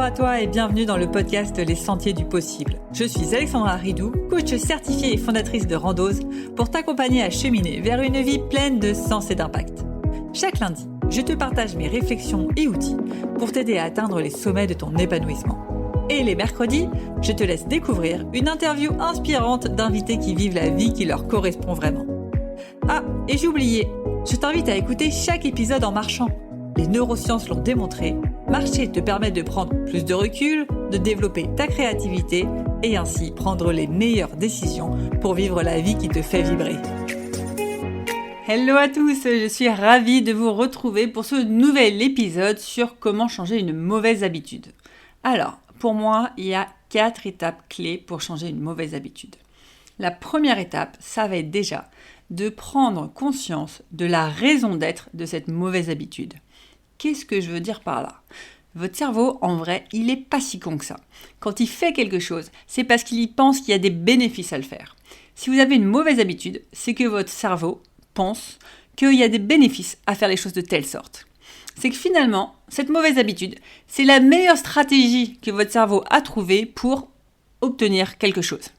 Bonjour à toi et bienvenue dans le podcast Les Sentiers du Possible. Je suis Alexandra Ridou, coach certifiée et fondatrice de Randose, pour t'accompagner à cheminer vers une vie pleine de sens et d'impact. Chaque lundi, je te partage mes réflexions et outils pour t'aider à atteindre les sommets de ton épanouissement. Et les mercredis, je te laisse découvrir une interview inspirante d'invités qui vivent la vie qui leur correspond vraiment. Ah, et j'ai oublié, je t'invite à écouter chaque épisode en marchant. Les neurosciences l'ont démontré, marcher te permet de prendre plus de recul, de développer ta créativité et ainsi prendre les meilleures décisions pour vivre la vie qui te fait vibrer. Hello à tous, je suis ravie de vous retrouver pour ce nouvel épisode sur comment changer une mauvaise habitude. Alors, pour moi, il y a 4 étapes clés pour changer une mauvaise habitude. La première étape, ça va être déjà de prendre conscience de la raison d'être de cette mauvaise habitude. Qu'est-ce que je veux dire par là ? Votre cerveau, en vrai, il n'est pas si con que ça. Quand il fait quelque chose, c'est parce qu'il y pense qu'il y a des bénéfices à le faire. Si vous avez une mauvaise habitude, c'est que votre cerveau pense qu'il y a des bénéfices à faire les choses de telle sorte. C'est que finalement, cette mauvaise habitude, c'est la meilleure stratégie que votre cerveau a trouvée pour obtenir quelque chose.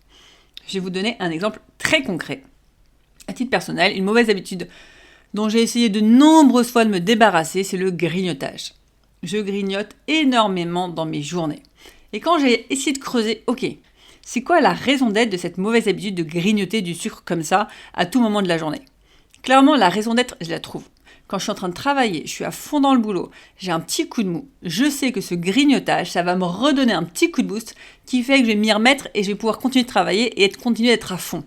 Je vais vous donner un exemple très concret. À titre personnel, une mauvaise habitude dont j'ai essayé de nombreuses fois de me débarrasser, c'est le grignotage. Je grignote énormément dans mes journées. Et quand j'ai essayé de creuser, c'est quoi la raison d'être de cette mauvaise habitude de grignoter du sucre comme ça à tout moment de la journée ? Clairement, la raison d'être, je la trouve. Quand je suis en train de travailler, je suis à fond dans le boulot, j'ai un petit coup de mou, je sais que ce grignotage, ça va me redonner un petit coup de boost qui fait que je vais m'y remettre et je vais pouvoir continuer de travailler et continuer d'être à fond.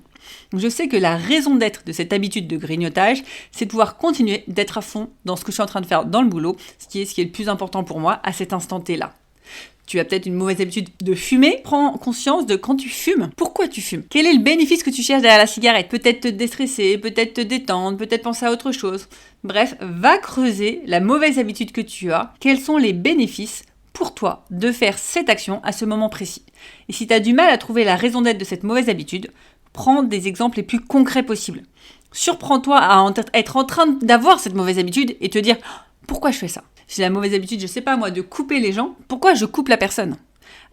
Donc je sais que la raison d'être de cette habitude de grignotage, c'est de pouvoir continuer d'être à fond dans ce que je suis en train de faire dans le boulot, ce qui est le plus important pour moi à cet instant T-là. Tu as peut-être une mauvaise habitude de fumer. Prends conscience de quand tu fumes. Pourquoi tu fumes ? Quel est le bénéfice que tu cherches derrière la cigarette ? Peut-être te déstresser, peut-être te détendre, peut-être penser à autre chose. Bref, va creuser la mauvaise habitude que tu as. Quels sont les bénéfices pour toi de faire cette action à ce moment précis ? Et si tu as du mal à trouver la raison d'être de cette mauvaise habitude, prends des exemples les plus concrets possibles. Surprends-toi à être en train d'avoir cette mauvaise habitude et te dire « Pourquoi je fais ça ?» J'ai la mauvaise habitude, je sais pas moi, de couper les gens. Pourquoi je coupe la personne ?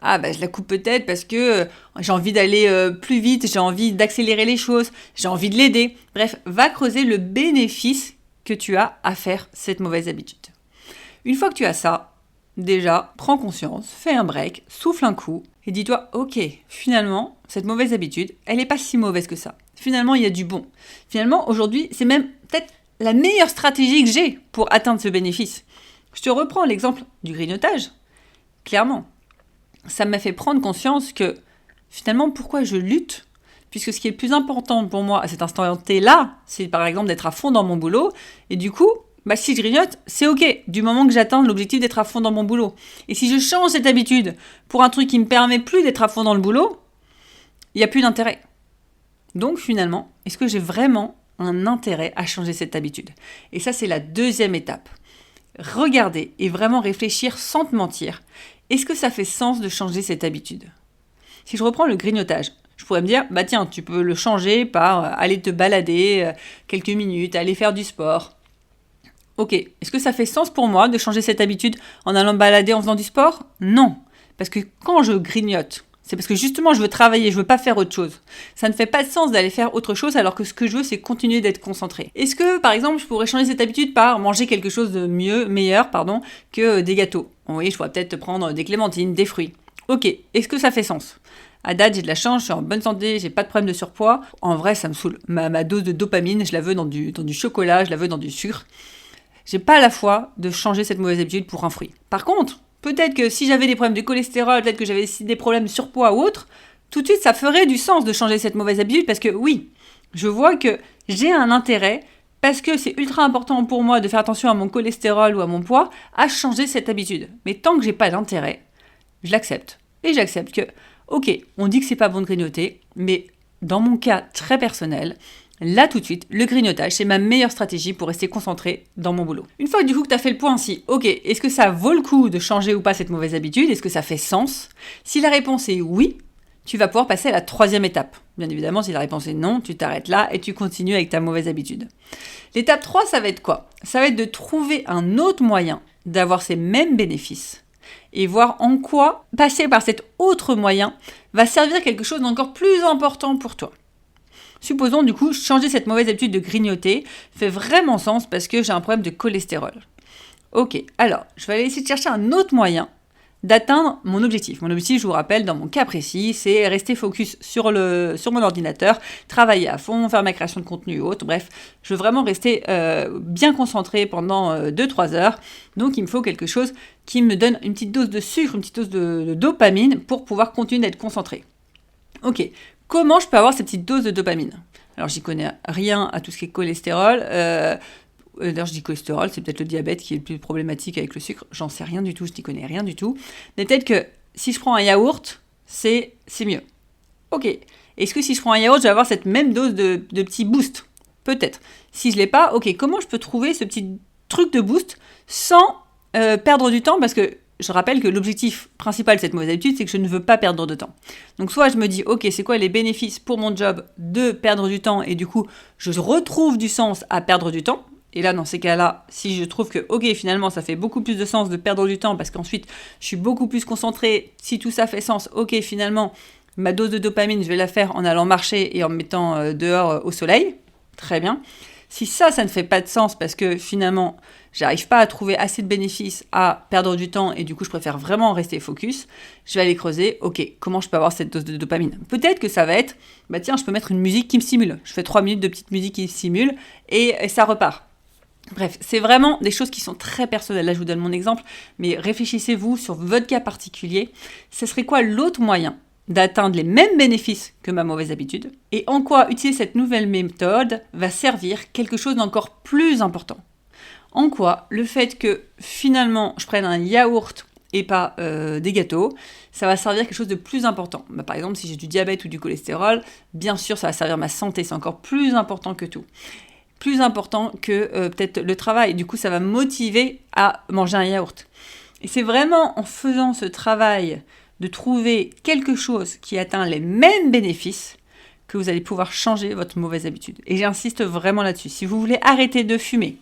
Je la coupe peut-être parce que j'ai envie d'aller plus vite, j'ai envie d'accélérer les choses, j'ai envie de l'aider. Bref, va creuser le bénéfice que tu as à faire cette mauvaise habitude. Une fois que tu as ça, déjà, prends conscience, fais un break, souffle un coup et dis-toi, finalement, cette mauvaise habitude, elle n'est pas si mauvaise que ça. Finalement, il y a du bon. Finalement, aujourd'hui, c'est même peut-être la meilleure stratégie que j'ai pour atteindre ce bénéfice. Je te reprends l'exemple du grignotage. Clairement, ça m'a fait prendre conscience que finalement, pourquoi je lutte ? Puisque ce qui est le plus important pour moi à cet instant T-là, c'est par exemple d'être à fond dans mon boulot. Et du coup, si je grignote, c'est ok, du moment que j'atteins l'objectif d'être à fond dans mon boulot. Et si je change cette habitude pour un truc qui ne me permet plus d'être à fond dans le boulot, il n'y a plus d'intérêt. Donc finalement, est-ce que j'ai vraiment un intérêt à changer cette habitude ? Et ça, c'est la deuxième étape. Regarder et vraiment réfléchir sans te mentir. Est-ce que ça fait sens de changer cette habitude ? Si je reprends le grignotage, je pourrais me dire, tiens, tu peux le changer par aller te balader quelques minutes, aller faire du sport. Est-ce que ça fait sens pour moi de changer cette habitude en allant me balader en faisant du sport ? Non, parce que quand je grignote, c'est parce que justement je veux travailler, je veux pas faire autre chose. Ça ne fait pas de sens d'aller faire autre chose alors que ce que je veux c'est continuer d'être concentré. Est-ce que par exemple je pourrais changer cette habitude par manger quelque chose de meilleur que des gâteaux ? Oui, je pourrais peut-être prendre des clémentines, des fruits. Est-ce que ça fait sens ? À date, j'ai de la chance, je suis en bonne santé, j'ai pas de problème de surpoids. En vrai, ça me saoule. Ma dose de dopamine, je la veux dans du chocolat, je la veux dans du sucre. J'ai pas la foi de changer cette mauvaise habitude pour un fruit. Par contre, peut-être que si j'avais des problèmes de cholestérol, peut-être que j'avais des problèmes de surpoids ou autre, tout de suite, ça ferait du sens de changer cette mauvaise habitude parce que oui, je vois que j'ai un intérêt parce que c'est ultra important pour moi de faire attention à mon cholestérol ou à mon poids, à changer cette habitude. Mais tant que j'ai pas d'intérêt, je l'accepte. Et j'accepte que, on dit que c'est pas bon de grignoter, mais dans mon cas très personnel, là tout de suite, le grignotage, c'est ma meilleure stratégie pour rester concentré dans mon boulot. Une fois que tu as fait le point si, est-ce que ça vaut le coup de changer ou pas cette mauvaise habitude ? Est-ce que ça fait sens ? Si la réponse est oui, tu vas pouvoir passer à la 3e étape. Bien évidemment, si la réponse est non, tu t'arrêtes là et tu continues avec ta mauvaise habitude. L'étape 3, ça va être quoi ? Ça va être de trouver un autre moyen d'avoir ces mêmes bénéfices et voir en quoi passer par cet autre moyen va servir quelque chose d'encore plus important pour toi. Supposons du coup, changer cette mauvaise habitude de grignoter fait vraiment sens parce que j'ai un problème de cholestérol. Ok, alors je vais aller essayer de chercher un autre moyen d'atteindre mon objectif. Mon objectif, je vous rappelle, dans mon cas précis, c'est rester focus sur mon ordinateur, travailler à fond, faire ma création de contenu ou autre. Bref, je veux vraiment rester bien concentré pendant 2-3 heures. Donc, il me faut quelque chose qui me donne une petite dose de sucre, une petite dose de dopamine pour pouvoir continuer d'être concentré. Ok, comment je peux avoir cette petite dose de dopamine ? Alors, j'y connais rien à tout ce qui est cholestérol. D'ailleurs, je dis cholestérol, c'est peut-être le diabète qui est le plus problématique avec le sucre. J'en sais rien du tout, je n'y connais rien du tout. Mais peut-être que si je prends un yaourt, c'est mieux. Ok. Est-ce que si je prends un yaourt, je vais avoir cette même dose de petit boost ? Peut-être. Si je ne l'ai pas, ok, comment je peux trouver ce petit truc de boost sans perdre du temps ? Parce que je rappelle que l'objectif principal de cette mauvaise habitude, c'est que je ne veux pas perdre de temps. Donc soit je me dis, ok, c'est quoi les bénéfices pour mon job de perdre du temps et du coup, je retrouve du sens à perdre du temps. Et là, dans ces cas-là, si je trouve que, ok, finalement, ça fait beaucoup plus de sens de perdre du temps parce qu'ensuite, je suis beaucoup plus concentrée. Si tout ça fait sens, ok, finalement, ma dose de dopamine, je vais la faire en allant marcher et en me mettant dehors au soleil. Très bien. Si ça ne fait pas de sens parce que finalement, j'arrive pas à trouver assez de bénéfices à perdre du temps et du coup, je préfère vraiment rester focus, je vais aller creuser, ok, comment je peux avoir cette dose de dopamine ? Peut-être que ça va être, bah tiens, je peux mettre une musique qui me stimule. Je fais 3 minutes de petite musique qui me stimule et ça repart. Bref, c'est vraiment des choses qui sont très personnelles. Là, je vous donne mon exemple, mais réfléchissez-vous sur votre cas particulier. Ce serait quoi l'autre moyen d'atteindre les mêmes bénéfices que ma mauvaise habitude ? Et en quoi utiliser cette nouvelle méthode va servir quelque chose d'encore plus important ? En quoi le fait que finalement je prenne un yaourt et pas des gâteaux, ça va servir quelque chose de plus important. Bah, par exemple, si j'ai du diabète ou du cholestérol, bien sûr, ça va servir ma santé, c'est encore plus important que tout. Plus important que peut-être le travail. Du coup, ça va me motiver à manger un yaourt. Et c'est vraiment en faisant ce travail de trouver quelque chose qui atteint les mêmes bénéfices que vous allez pouvoir changer votre mauvaise habitude. Et j'insiste vraiment là-dessus. Si vous voulez arrêter de fumer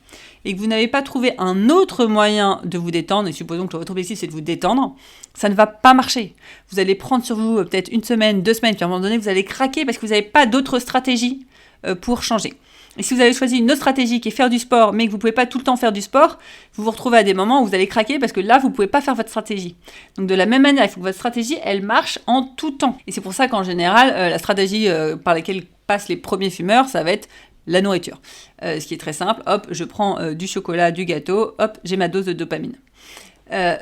et que vous n'avez pas trouvé un autre moyen de vous détendre, et supposons que votre objectif c'est de vous détendre, ça ne va pas marcher. Vous allez prendre sur vous peut-être 1 semaine, 2 semaines, puis à un moment donné, vous allez craquer parce que vous n'avez pas d'autre stratégie pour changer. Et si vous avez choisi une autre stratégie qui est faire du sport, mais que vous ne pouvez pas tout le temps faire du sport, vous vous retrouvez à des moments où vous allez craquer parce que là, vous ne pouvez pas faire votre stratégie. Donc de la même manière, il faut que votre stratégie, elle marche en tout temps. Et c'est pour ça qu'en général, la stratégie par laquelle passent les premiers fumeurs, ça va être la nourriture. Ce qui est très simple, hop, je prends du chocolat, du gâteau, hop, j'ai ma dose de dopamine.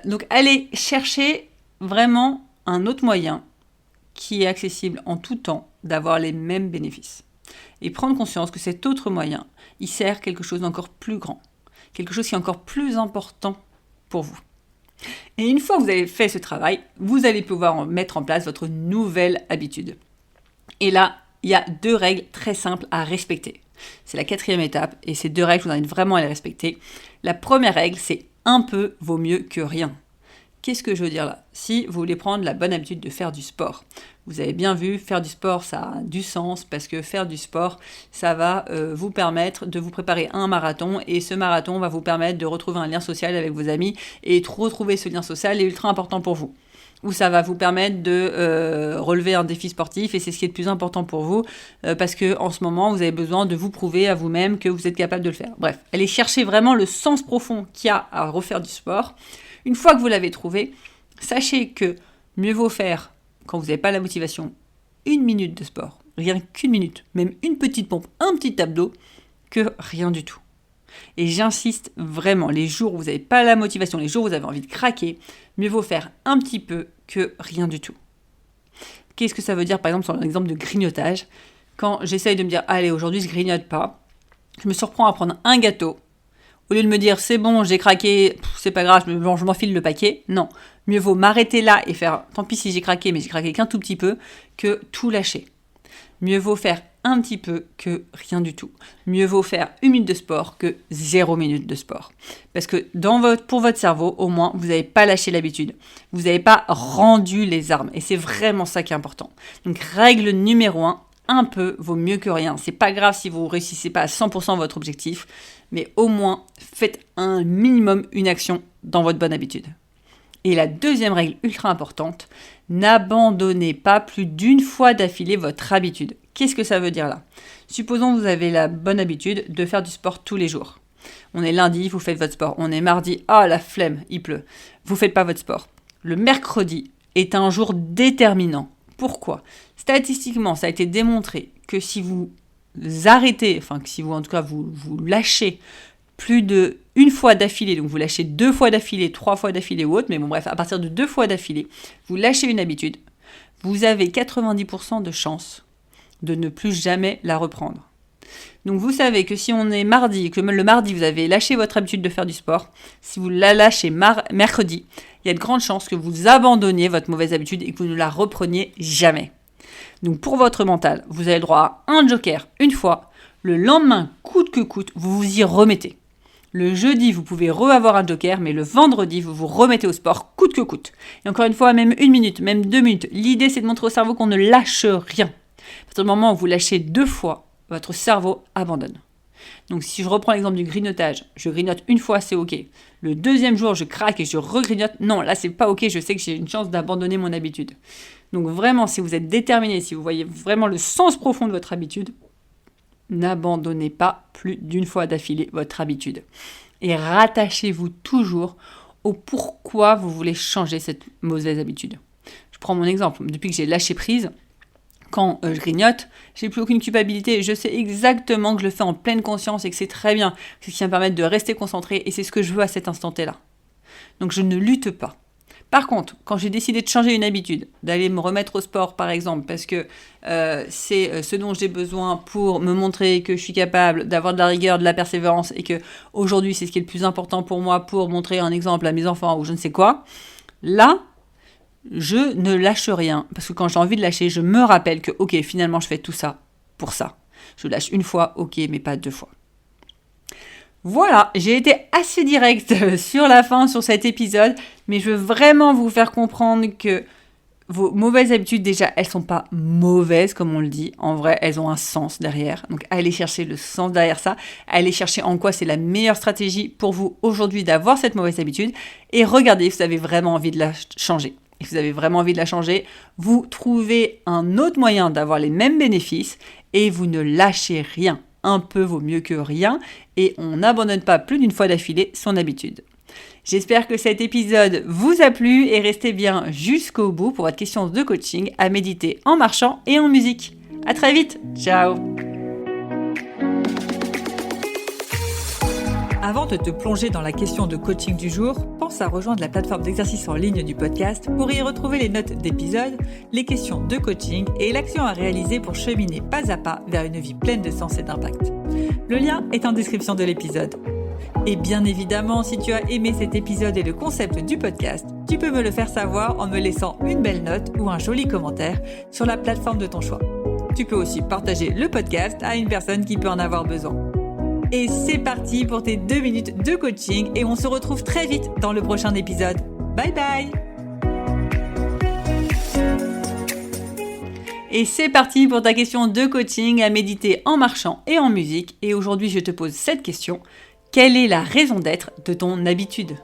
Donc allez chercher vraiment un autre moyen qui est accessible en tout temps d'avoir les mêmes bénéfices. Et prendre conscience que cet autre moyen, il sert quelque chose d'encore plus grand, quelque chose qui est encore plus important pour vous. Et une fois que vous avez fait ce travail, vous allez pouvoir mettre en place votre nouvelle habitude. Et là, il y a 2 règles très simples à respecter. C'est la 4e étape, et ces 2 règles, je vous invite vraiment à les respecter. La première règle, c'est un peu vaut mieux que rien. Qu'est-ce que je veux dire là ? Si vous voulez prendre la bonne habitude de faire du sport, vous avez bien vu, faire du sport, ça a du sens parce que faire du sport, ça va vous permettre de vous préparer à un marathon et ce marathon va vous permettre de retrouver un lien social avec vos amis et de retrouver ce lien social est ultra important pour vous. Ou ça va vous permettre de relever un défi sportif et c'est ce qui est le plus important pour vous parce que en ce moment, vous avez besoin de vous prouver à vous-même que vous êtes capable de le faire. Bref, allez chercher vraiment le sens profond qu'il y a à refaire du sport. Une fois que vous l'avez trouvé, sachez que mieux vaut faire, quand vous n'avez pas la motivation, 1 minute de sport, rien qu'1 minute, même une petite pompe, un petit abdos, que rien du tout. Et j'insiste vraiment, les jours où vous n'avez pas la motivation, les jours où vous avez envie de craquer, mieux vaut faire un petit peu que rien du tout. Qu'est-ce que ça veut dire, par exemple, sur l'exemple de grignotage ? Quand j'essaye de me dire, allez, aujourd'hui je grignote pas, je me surprends à prendre un gâteau, au lieu de me dire, c'est bon, j'ai craqué, c'est pas grave, je m'enfile le paquet. Non, mieux vaut m'arrêter là et faire, tant pis si j'ai craqué, mais j'ai craqué qu'un tout petit peu, que tout lâcher. Mieux vaut faire un petit peu que rien du tout. Mieux vaut faire 1 minute de sport que 0 minute de sport. Parce que pour votre cerveau, au moins, vous n'avez pas lâché l'habitude. Vous n'avez pas rendu les armes. Et c'est vraiment ça qui est important. Donc, règle numéro 1, un peu vaut mieux que rien. C'est pas grave si vous ne réussissez pas à 100% votre objectif, mais au moins, faites un minimum une action dans votre bonne habitude. Et la deuxième règle ultra importante, n'abandonnez pas plus d'une fois d'affilée votre habitude. Qu'est-ce que ça veut dire là ? Supposons que vous avez la bonne habitude de faire du sport tous les jours. On est lundi, vous faites votre sport. On est mardi, la flemme, il pleut. Vous ne faites pas votre sport. Le mercredi est un jour déterminant. Pourquoi ? Statistiquement, ça a été démontré que si vous arrêtez, que si vous en tout cas vous lâchez plus de une fois d'affilée, donc vous lâchez 2 fois d'affilée, 3 fois d'affilée ou autre, mais bon bref, à partir de 2 fois d'affilée, vous lâchez une habitude, vous avez 90% de chances de ne plus jamais la reprendre. Donc vous savez que si on est mardi, que le mardi vous avez lâché votre habitude de faire du sport, si vous la lâchez mercredi, il y a de grandes chances que vous abandonniez votre mauvaise habitude et que vous ne la repreniez jamais. Donc pour votre mental, vous avez le droit à un joker une fois, le lendemain, coûte que coûte, vous vous y remettez. Le jeudi, vous pouvez avoir un joker, mais le vendredi, vous vous remettez au sport, coûte que coûte. Et encore une fois, même 1 minute, même 2 minutes. L'idée, c'est de montrer au cerveau qu'on ne lâche rien. À partir du moment où vous lâchez 2 fois, votre cerveau abandonne. Donc si je reprends l'exemple du grignotage, je grignote une fois, c'est ok. Le deuxième jour, je craque et je regrignote. Non, là, c'est pas ok, je sais que j'ai une chance d'abandonner mon habitude. Donc vraiment, si vous êtes déterminé, si vous voyez vraiment le sens profond de votre habitude, n'abandonnez pas plus d'une fois d'affilée votre habitude. Et rattachez-vous toujours au pourquoi vous voulez changer cette mauvaise habitude. Je prends mon exemple. Depuis que j'ai lâché prise, quand je grignote, j'ai plus aucune culpabilité. Je sais exactement que je le fais en pleine conscience et que c'est très bien. C'est ce qui va me permettre de rester concentré et c'est ce que je veux à cet instant T-là. Donc je ne lutte pas. Par contre, quand j'ai décidé de changer une habitude, d'aller me remettre au sport par exemple, parce que c'est ce dont j'ai besoin pour me montrer que je suis capable d'avoir de la rigueur, de la persévérance et que aujourd'hui c'est ce qui est le plus important pour moi pour montrer un exemple à mes enfants ou je ne sais quoi, là, je ne lâche rien. Parce que quand j'ai envie de lâcher, je me rappelle que ok, finalement je fais tout ça pour ça. Je lâche une fois, ok, mais pas 2 fois. Voilà, j'ai été assez directe sur la fin, sur cet épisode, mais je veux vraiment vous faire comprendre que vos mauvaises habitudes, déjà, elles sont pas mauvaises, comme on le dit. En vrai, elles ont un sens derrière. Donc, allez chercher le sens derrière ça. Allez chercher en quoi c'est la meilleure stratégie pour vous aujourd'hui d'avoir cette mauvaise habitude. Et regardez si vous avez vraiment envie de la changer. Et si vous avez vraiment envie de la changer, vous trouvez un autre moyen d'avoir les mêmes bénéfices et vous ne lâchez rien. Un peu vaut mieux que rien et on n'abandonne pas plus d'une fois d'affilée son habitude. J'espère que cet épisode vous a plu et restez bien jusqu'au bout pour votre question de coaching à méditer en marchant et en musique. À très vite, ciao! Avant de te plonger dans la question de coaching du jour, pense à rejoindre la plateforme d'exercice en ligne du podcast pour y retrouver les notes d'épisode, les questions de coaching et l'action à réaliser pour cheminer pas à pas vers une vie pleine de sens et d'impact. Le lien est en description de l'épisode. Et bien évidemment, si tu as aimé cet épisode et le concept du podcast, tu peux me le faire savoir en me laissant une belle note ou un joli commentaire sur la plateforme de ton choix. Tu peux aussi partager le podcast à une personne qui peut en avoir besoin. Et c'est parti pour tes 2 minutes de coaching et on se retrouve très vite dans le prochain épisode. Bye bye! Et c'est parti pour ta question de coaching à méditer en marchant et en musique. Et aujourd'hui, je te pose cette question. Quelle est la raison d'être de ton habitude ?